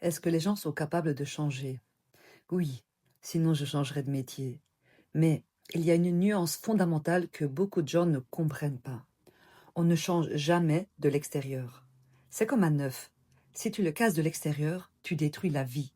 Est-ce que les gens sont capables de changer? Oui, sinon je changerais de métier. Mais il y a une nuance fondamentale que beaucoup de gens ne comprennent pas. On ne change jamais de l'extérieur. C'est comme un œuf. Si tu le casses de l'extérieur, tu détruis la vie.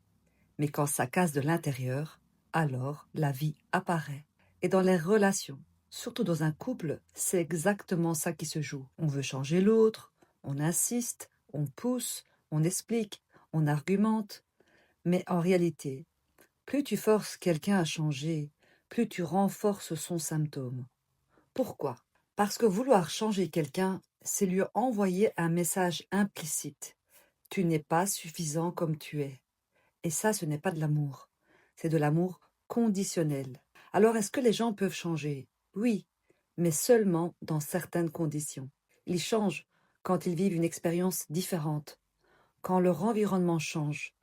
Mais quand ça casse de l'intérieur, alors la vie apparaît. Et dans les relations, surtout dans un couple, c'est exactement ça qui se joue. On veut changer l'autre, on insiste, on pousse, on explique, on argumente. Mais en réalité, plus tu forces quelqu'un à changer, plus tu renforces son symptôme. Pourquoi? Parce que vouloir changer quelqu'un, c'est lui envoyer un message implicite. Tu n'es pas suffisant comme tu es. Et ça, ce n'est pas de l'amour. C'est de l'amour conditionnel. Alors, est-ce que les gens peuvent changer? Oui, mais seulement dans certaines conditions. Ils changent quand ils vivent une expérience différente, quand leur environnement change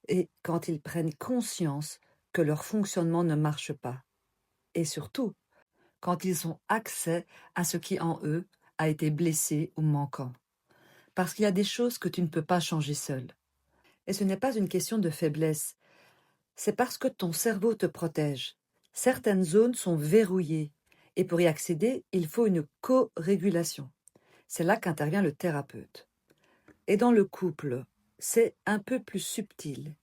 et quand ils prennent conscience que leur fonctionnement ne marche pas. Et surtout, quand ils ont accès à ce qui en eux a été blessé ou manquant. Parce qu'il y a des choses que tu ne peux pas changer seul. Et ce n'est pas une question de faiblesse, c'est parce que ton cerveau te protège. Certaines zones sont verrouillées et pour y accéder, il faut une co-régulation. C'est là qu'intervient le thérapeute. Et dans le couple, c'est un peu plus subtil.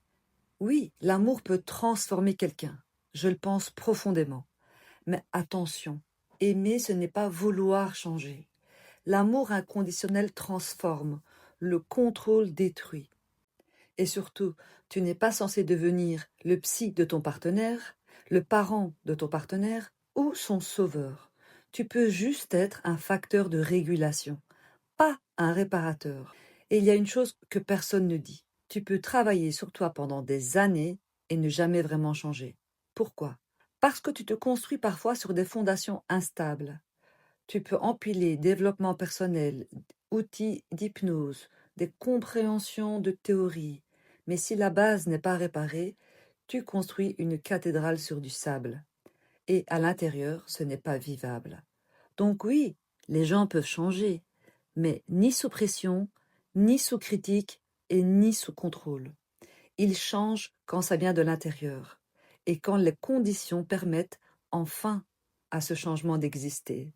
Oui, l'amour peut transformer quelqu'un, je le pense profondément. Mais attention, aimer, ce n'est pas vouloir changer. L'amour inconditionnel transforme, le contrôle détruit. Et surtout, tu n'es pas censé devenir le psy de ton partenaire, le parent de ton partenaire ou son sauveur. Tu peux juste être un facteur de régulation, pas un réparateur. Et il y a une chose que personne ne dit. Tu peux travailler sur toi pendant des années et ne jamais vraiment changer. Pourquoi? Parce que tu te construis parfois sur des fondations instables. Tu peux empiler développement personnel, outils d'hypnose, des compréhensions de théorie. Mais si la base n'est pas réparée, tu construis une cathédrale sur du sable. Et à l'intérieur, ce n'est pas vivable. Donc oui, les gens peuvent changer, mais ni sous pression, ni sous critique et ni sous contrôle. Ils changent quand ça vient de l'intérieur et quand les conditions permettent enfin à ce changement d'exister.